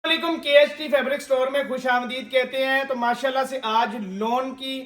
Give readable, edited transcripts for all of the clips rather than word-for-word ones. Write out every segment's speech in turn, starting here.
KST fabric store में खुश आमदीद कहते हैं। तो माशाल्लाह से आज लोन की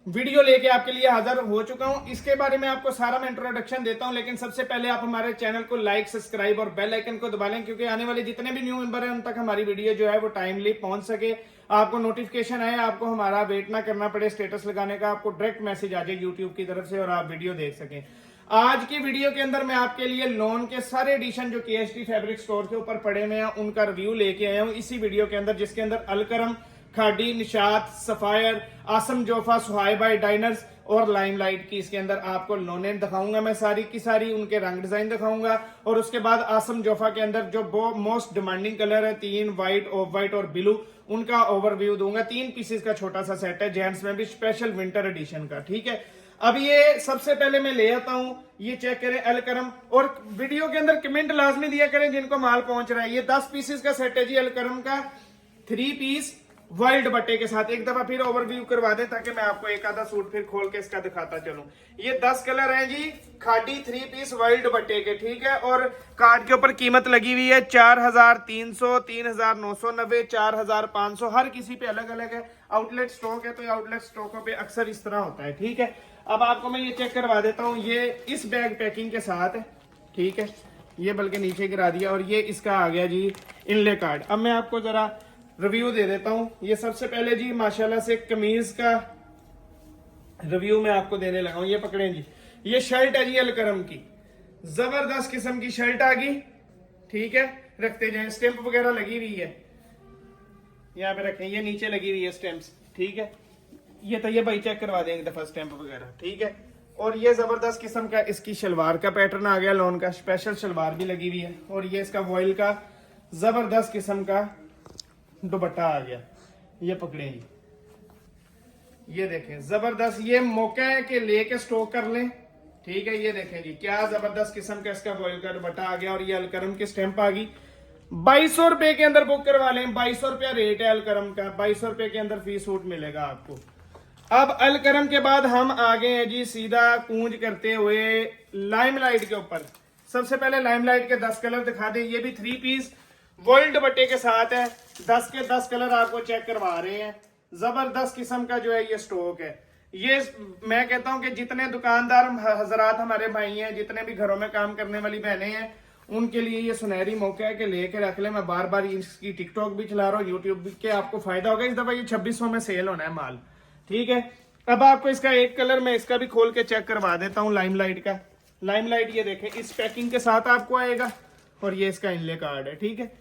वीडियो लेके आपके लिए हाजिर हो चुका हूं। इसके बारे में आपको सारा मैं इंट्रोडक्शन देता हूं, लेकिन सबसे पहले आप हमारे चैनल को लाइक, सब्सक्राइब और बेल आइकन को दबा लें, क्योंकि आने वाले जितने भी न्यू मेंबर हैं उन तक हमारी वीडियो जो है वो टाइमली पहुंच सके, आपको नोटिफिकेशन आए, आपको हमारा वेट ना करना पड़े स्टेटस लगाने का, आपको डायरेक्ट मैसेज आ जाए यूट्यूब की तरफ से और आप वीडियो देख सकें। आज की वीडियो के अंदर मैं आपके लिए लोन के सारे एडिशन जो KST फैब्रिक स्टोर के ऊपर पड़े हुए हैं उनका रिव्यू लेके आया हूं इसी वीडियो के अंदर, जिसके अंदर अलकरम, खाडी, निशात, सफायर, आसम जोफा, सुहाइबाई डाइनर्स और लाइमलाइट की इसके अंदर आपको लोनें दिखाऊंगा। मैं सारी की सारी उनके रंग डिजाइन दिखाऊंगा और उसके बाद आसम जोफा के अंदर जो मोस्ट डिमांडिंग कलर है, 3 व्हाइट, ऑफ व्हाइट और ब्लू, उनका ओवरव्यू दूंगा। 3 पीसेस का छोटा सा सेट है, जेंट्स में भी स्पेशल विंटर एडिशन का। ठीक है, अब ये सबसे पहले मैं ले आता हूं, ये चेक करें अलकरम, और वीडियो के अंदर कमेंट लाजमी दिया करें जिनको माल पहुंच रहा है। ये 10 पीसेस का सेट है जी अलकरम का, 3 पीस वर्ल्ड दुपट्टे के साथ। एक दफा फिर ओवरव्यू करवा दें ताकि मैं आपको एक आधा सूट फिर खोल के इसका दिखाता चलूं। ये 10 कलर हैं जी, खादी 3 पीस वर्ल्ड दुपट्टे के। ठीक है, और कार्ड के ऊपर कीमत लगी हुई है 4300, 3990, 4500, हर किसी पे अलग अलग है। आउटलेट स्टॉक है तो ये आउटलेट स्टॉकों पे अक्सर इस तरह होता है। ठीक है, अब आपको मैं ये चेक करवा देता हूँ, ये इस बैग पैकिंग के साथ है। ठीक है, ये बल्कि नीचे गिरा दिया और ये इसका आ गया जी इनले कार्ड। अब मैं आपको जरा रिव्यू दे देता हूं। ये सबसे पहले जी माशाल्लाह से कमीज का रिव्यू मैं आपको देने लगा हूं। ये पकड़ें जी, ये शर्ट है जी अलकरम की, जबरदस्त किस्म की शर्ट आ गई। ठीक है, रखते जाएं, स्टैंप वगैरह लगी हुई है, यहाँ पे रखें, ये नीचे लगी हुई है स्टैंप्स। ठीक है, ये तो ये भाई चेक करवा दें एक दफा स्टैंप वगैरह। ठीक है, और ये जबरदस्त किस्म का इसकी शलवार का पैटर्न आ गया, लोन का स्पेशल शलवार भी लगी हुई है, और ये इसका वॉयल का जबरदस्त किस्म का दुपट्टा आ गया। ये पकड़े जी, ये देखें जबरदस्त, ये मौका है कि लेके स्टॉक कर लें। ठीक है, ये देखें जी क्या जबरदस्त किस्म का इसका वॉयल का दुपट्टा आ गया, और ये अलकरम की स्टैंप आ गई। 2200 रुपए के अंदर बुक करवा लें, 2200 रुपया रेट है अलकरम का, 2200 रुपए के अंदर फी सूट मिलेगा आपको। अब अलकरम के बाद हम आ गए हैं जी सीधा कूंज करते हुए लाइमलाइट के ऊपर। सबसे पहले लाइमलाइट के 10 कलर दिखा दें। ये भी 3 पीस वर्ल्ड दुपट्टे के साथ है, 10 के 10 कलर आपको चेक करवा रहे हैं। जबरदस्त किस्म का जो है ये स्टॉक है। ये मैं कहता हूं कि जितने दुकानदार हजरात हमारे भाई हैं, जितने भी घरों में काम करने वाली बहनें हैं, उनके लिए ये सुनहरी मौका है कि लेके रख ले। मैं बार बार इसकी टिकटॉक भी चला रहा हूँ, यूट्यूब के, आपको फायदा होगा। इस दफा ये 2600 में सेल होना है माल। ठीक है, अब आपको इसका एक कलर मैं इसका भी खोल के चेक करवा देता हूँ, लाइमलाइट का। लाइमलाइट ये देखें इस पैकिंग के साथ आपको आएगा, और ये इसका इनले कार्ड है। ठीक है,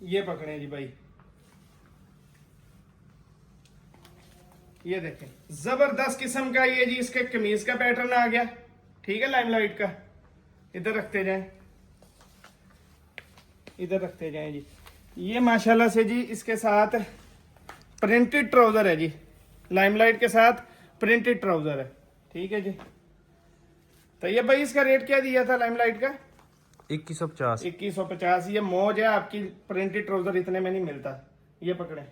ये पकड़े जी भाई, ये देखें जबरदस्त किस्म का ये जी इसके कमीज का पैटर्न आ गया। ठीक है, लाइमलाइट का, इधर रखते जाएं, इधर रखते जाएं जी। ये माशाल्लाह से जी इसके साथ प्रिंटेड ट्राउजर है जी, लाइमलाइट के साथ प्रिंटेड ट्राउजर है। ठीक है जी, तो ये भाई इसका रेट क्या दिया था लाइमलाइट का? 2150। 2150। ये मौज है आपकी, प्रिंटेड ट्राउजर इतने में नहीं मिलता। ये पकड़े,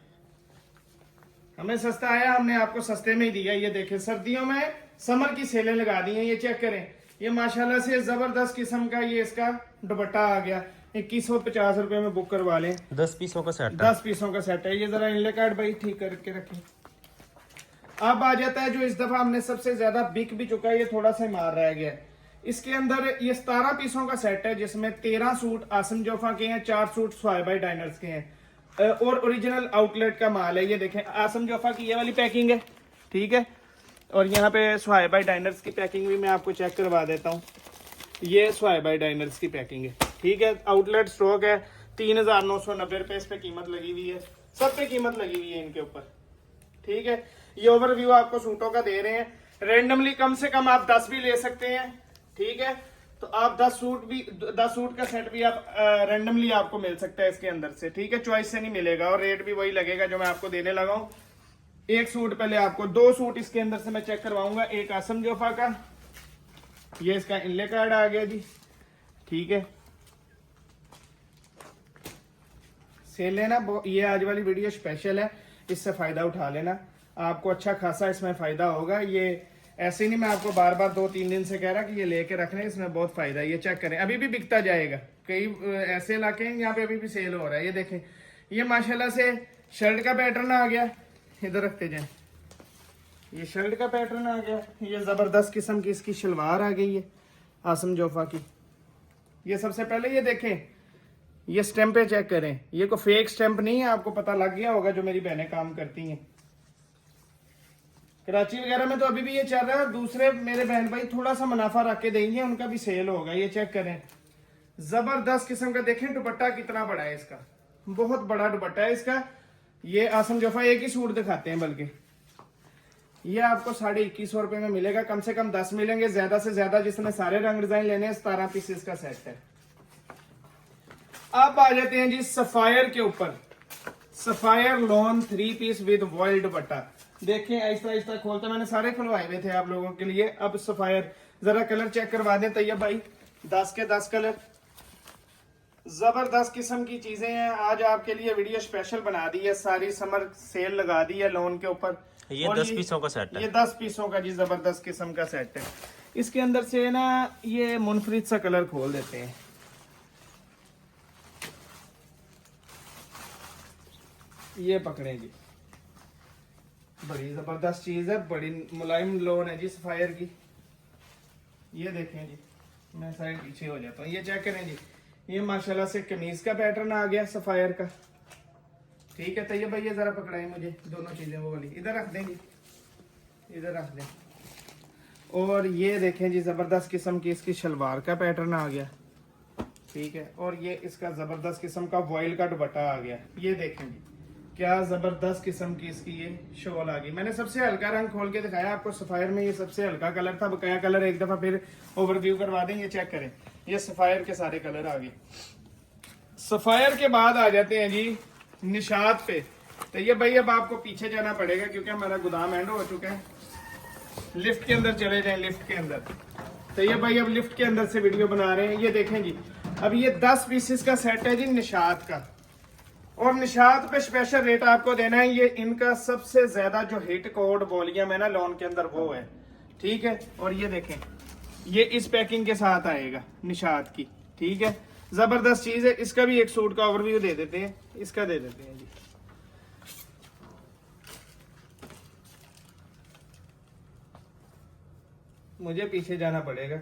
हमें सस्ता आया, हमने आपको सस्ते में ही दिया। ये देखें सर्दियों में समर की सेलें लगा दी हैं। ये चेक करें, ये माशाल्लाह से जबरदस्त किस्म का ये इसका दुपट्टा आ गया। 2150 रुपए में बुक करवा लें। 10 पीसों का सेट है। 10 पीसों का सेट है। ये जरा इनले कार्ड भाई ठीक करके रखें। अब आ जाता है जो इस दफा हमने सबसे ज्यादा बिक भी चुका है, ये थोड़ा सा मार रह गया। इसके अंदर ये 17 पीसों का सेट है, जिसमें 13 सूट आसम जोफा के हैं, 4 सूट सुहाइबाई डाइनर्स के हैं, और ओरिजिनल आउटलेट का माल है। ये देखें आसम जोफा की ये वाली पैकिंग है। ठीक है, और यहाँ पे सुहाइबाई डाइनर्स की पैकिंग भी मैं आपको चेक करवा देता हूँ। ये सुहाइबाई डाइनर्स की पैकिंग है। ठीक है, आउटलेट स्टॉक है, 3990 रुपए इस पे कीमत लगी हुई है, सब पे कीमत लगी हुई है इनके ऊपर। ठीक है, ये ओवरव्यू आपको सूटों का दे रहे हैं। रेंडमली कम से कम आप 10 भी ले सकते हैं। ठीक है, तो आप 10 सूट का सेट भी आप रेंडमली आपको मिल सकता है इसके अंदर से। ठीक है, चॉइस से नहीं मिलेगा, और रेट भी वही लगेगा जो मैं आपको देने लगा हूं। एक सूट पहले आपको 2 सूट इसके अंदर से मैं चेक करवाऊंगा। एक आसम जोफा का, ये इसका इनले कार्ड आ गया जी। ठीक है, सेल लेना, ये आज वाली वीडियो स्पेशल है, इससे फायदा उठा लेना, आपको अच्छा खासा इसमें फायदा होगा। ये ऐसे नहीं मैं आपको बार बार 2-3 दिन से कह रहा कि ये लेके रखने, इसमें बहुत फायदा है। ये चेक करें, अभी भी बिकता जाएगा। कई ऐसे इलाके हैं यहाँ पे अभी भी सेल हो रहा है। ये देखें, ये माशाल्लाह से शर्ट का पैटर्न आ गया, इधर रखते जाए। ये शर्ट का पैटर्न आ गया, ये जबरदस्त किस्म की इसकी शलवार आ गई है आसम जोफा की। ये सबसे पहले ये देखें, ये स्टैंपे चेक करें, ये कोई फेक स्टैंप नहीं है, आपको पता लग गया होगा जो मेरी बहनें काम करती हैं। कराची वगैरह में तो अभी भी ये चल रहा है, और दूसरे मेरे बहन भाई थोड़ा सा मुनाफा रख के देंगे, उनका भी सेल होगा। ये चेक करें, जबरदस्त किस्म का। देखें दुपट्टा कितना बड़ा है इसका, बहुत बड़ा दुपट्टा है इसका। ये आसम जोफा एक ही सूट दिखाते हैं, बल्कि ये आपको 2150 रुपए में मिलेगा। कम से कम 10 मिलेंगे, ज्यादा से ज्यादा जिसने सारे रंग डिजाइन लेने हैं। 17 पीसेस का सेट है। अब आ जाते हैं जी सफायर के ऊपर। Sapphire lawn 3 peace with voile दुपट्टा। देखें आहिस्ता आहिस्ता खोलते, मैंने सारे खुलवाए हुए थे आप लोगों के लिए। अब सफायर जरा कलर चेक करवा दें तैयब भाई, 10 के 10 कलर। जबरदस्त किस्म की चीजें हैं। आज आपके लिए वीडियो स्पेशल बना दी है, सारी समर सेल लगा दी है लोन के ऊपर। ये 10 पीसों का सेट है। ये 10 पीसों का जी जबरदस्त किस्म का सेट है। इसके अंदर से ना ये मुनफरिद सा कलर खोल देते हैं। ये पकड़े जी, बड़ी जबरदस्त चीज है, बड़ी मुलायम लोन है जी सफायर की। ये देखें जी, मैं साइड पीछे हो जाता हूँ। ये चेक करें जी, ये माशाल्लाह से कमीज का पैटर्न आ गया सफायर का। ठीक है तैयब भाई, ये जरा पकड़ाएं मुझे दोनों चीजें, वो वाली इधर रख दें जी, इधर रख दें। और ये देखें जी, जबरदस्त किस्म की इसकी शलवार का पैटर्न आ गया। ठीक है, और ये इसका जबरदस्त किस्म का वॉइल का दुपट्टा आ गया। ये देखें जी, क्या जबरदस्त किस्म की इसकी ये शॉल आ गई। मैंने सबसे हल्का रंग खोल के दिखाया आपको सफायर में, ये सबसे हल्का कलर था। बकाया कलर एक दफा फिर ओवरव्यू करवा दें। ये चेक करें, ये सफायर के सारे कलर आ गए। सफायर के बाद आ जाते हैं जी निशात पे। तो ये भाई अब आपको पीछे जाना पड़ेगा क्योंकि हमारा गोदाम एंड हो चुका है। लिफ्ट के अंदर चले जाएं, लिफ्ट के अंदर। तो ये भाई अब लिफ्ट के अंदर से वीडियो बना रहे हैं। ये देखें जी, अब ये 10 पीसेस का सेट है जी निशात का, और निशात पे स्पेशल रेट आपको देना है। ये इनका सबसे ज्यादा जो हिट कोड वॉल्यूम है ना लोन के अंदर, वो है। ठीक है, और ये देखें, ये इस पैकिंग के साथ आएगा निशात की। ठीक है, जबरदस्त चीज है। इसका भी एक सूट का ओवरव्यू दे देते हैं, इसका दे देते हैं जी। मुझे पीछे जाना पड़ेगा।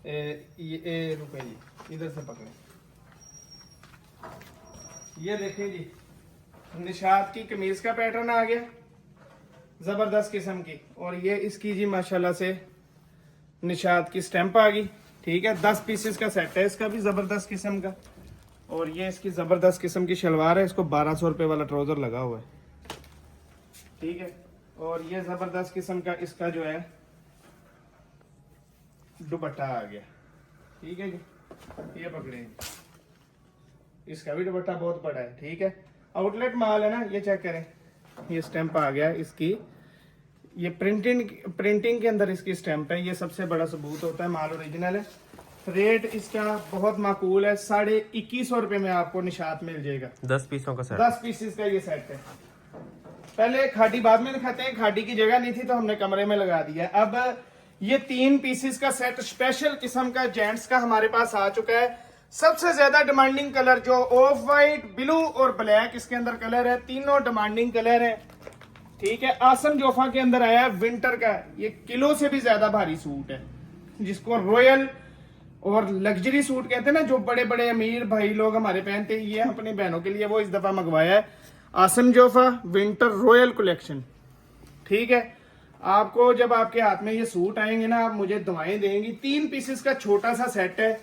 ये रुके जी, इधर से पकड़े। ये देखें जी, निशात की कमीज का पैटर्न आ गया जबरदस्त किस्म की, और ये इसकी जी माशाल्लाह से निशात की स्टैंप आ गई। ठीक है, 10 पीसेस का सेट है इसका भी जबरदस्त किस्म का। और ये इसकी जबरदस्त किस्म की शलवार है, इसको 1200 रुपए वाला ट्राउजर लगा हुआ है। ठीक है, और ये जबरदस्त किस्म का इसका जो है दुपट्टा आ गया। ठीक है जी, ये पकड़े, इसका भी दुपट्टा बहुत बड़ा है। ठीक है, आउटलेट माल है ना। ये चेक करें, ये स्टैंप आ गया इसकी। ये प्रिंटिंग के अंदर इसकी स्टैंप है। ये सबसे बड़ा सबूत होता है माल ओरिजिनल है। रेट इसका बहुत माकूल है, 2150 रुपए में आपको निशात मिल जाएगा। 10 पीसों का सेट। 10 पीसेस का ये सेट है। पहले खाड़ी बाद में दिखाते हैं, खाड़ी की जगह नहीं थी तो हमने कमरे में लगा दिया। अब ये 3 पीसेस का सेट स्पेशल किस्म का जेंट्स का हमारे पास आ चुका है। सबसे ज्यादा डिमांडिंग कलर जो ऑफ वाइट, ब्लू और ब्लैक इसके अंदर कलर है, तीनों डिमांडिंग कलर है। ठीक है, आसम जोफा के अंदर आया है विंटर का, ये किलो से भी ज्यादा भारी सूट है, जिसको रॉयल और लग्जरी सूट कहते हैं ना, जो बड़े बड़े अमीर भाई लोग हमारे पहनते हैं। ये अपनी बहनों के लिए वो इस दफा मंगवाया है, Asim Jofa winter royal collection. ठीक है, आपको जब आपके हाथ में ये सूट आएंगे ना, आप मुझे दुआएं देंगी। 3 पीसेस का छोटा सा सेट है,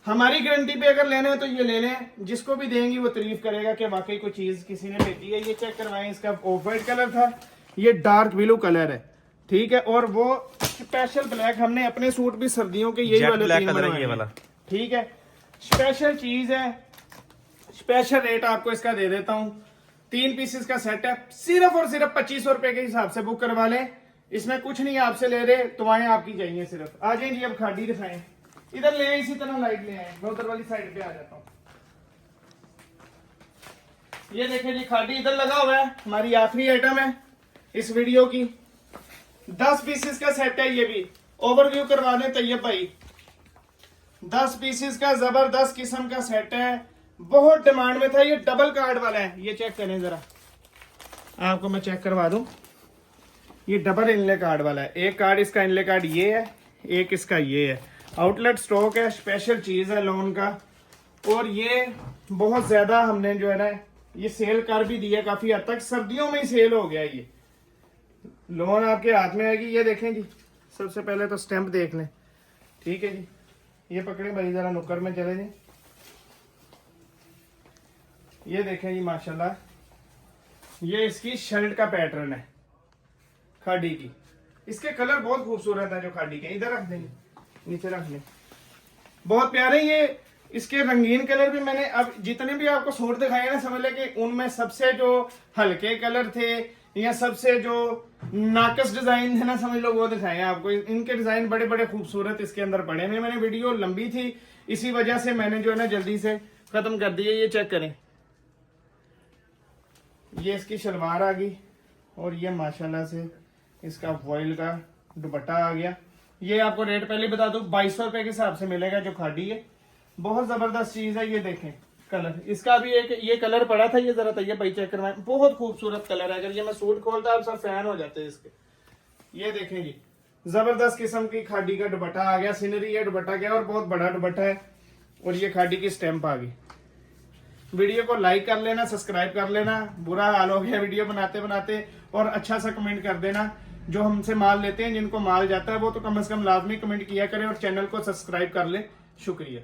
हमारी गारंटी पे अगर लेने हैं तो ये ले लें। जिसको भी देंगी वो तारीफ करेगा कि वाकई कोई चीज किसी ने भेजी है। ये चेक करवाएं, इसका ऑफ वाइट कलर था, ये डार्क ब्लू कलर है। ठीक है, और वो स्पेशल ब्लैक, हमने अपने सूट भी सर्दियों के यही वाले ब्लैक कलर है ये वाला। ठीक है, स्पेशल चीज है, स्पेशल रेट आपको इसका दे देता हूँ। 3 पीसेस का सेट है, सिर्फ और सिर्फ 2500 रुपए के हिसाब से बुक करवा लें। इसमें कुछ नहीं आपसे ले रहे, दुआएं आपकी चाहिए सिर्फ। आ जाए जी, अब खाड़ी दिखाएं, इधर ले आए, इसी तरह लाइट ले आए। मैं उधर वाली साइड पे आ जाता हूँ। ये देखें जी, खाड़ी इधर लगा हुआ है, हमारी आखिरी आइटम है इस वीडियो की। 10 पीसेस का सेट है ये भी। ओवरव्यू करवा दें तैयब भाई। 10 पीसेस का जबरदस्त किस्म का सेट है, बहुत डिमांड में था। ये डबल कार्ड वाला है, ये चेक करें जरा, आपको मैं चेक करवा दूं। ये डबल इनले कार्ड वाला है। एक कार्ड इसका इनले कार्ड ये है, एक इसका ये है। आउटलेट स्टॉक है, स्पेशल चीज है लोन का। और ये बहुत ज्यादा हमने जो है ना ये सेल कर भी दिया काफी हद तक, सर्दियों में ही सेल हो गया। ये लोन आपके हाथ में आएगी। ये देखें जी, सबसे पहले तो स्टैंप देख लें, ठीक है जी। ये पकड़े भाई, जरा नुक्कड़ में चले जी। ये देखें जी माशाल्लाह, ये इसकी शर्ट का पैटर्न है खाड़ी की। इसके कलर बहुत खूबसूरत है जो खाड़ी के। इधर रख देंगे, नीचे रख लें, बहुत प्यारे। ये इसके रंगीन कलर भी मैंने अब जितने भी आपको सूट दिखाए ना, समझ ले कि उनमें सबसे जो हल्के कलर थे या सबसे जो नाकस डिजाइन थे ना, समझ लो वो दिखाए आपको। इनके डिजाइन बड़े बड़े खूबसूरत इसके अंदर पड़े हैं। मैंने वीडियो लंबी थी, इसी वजह से मैंने जो है ना जल्दी से खत्म कर दिया। ये चेक करें, ये इसकी शलवार आ गई और ये माशाल्लाह से इसका फॉइल का दुपट्टा आ गया। ये आपको रेट पहले बता दूं, 2200 रुपए के हिसाब से मिलेगा जो खाड़ी है। बहुत जबरदस्त चीज है। ये देखें कलर इसका भी एक ये कलर पड़ा था, ये जरा तैयब भाई चेक करवाएं, बहुत खूबसूरत कलर है। अगर ये मैं सूट खोलता आप सब फैन हो जाते हैं इसके। ये देखें जी, जबरदस्त किस्म की खाड़ी का दुपट्टा आ गया, सीनरी है दुपट्टा गया और बहुत बड़ा दुपट्टा है। और ये खाड़ी की स्टैंप आ गई। वीडियो को लाइक कर लेना, सब्सक्राइब कर लेना, बुरा हाल हो गया वीडियो बनाते बनाते। और अच्छा सा कमेंट कर देना। जो हमसे माल लेते हैं, जिनको माल जाता है, वो तो कम से कम लाजमी कमेंट किया करें और चैनल को सब्सक्राइब कर ले। शुक्रिया।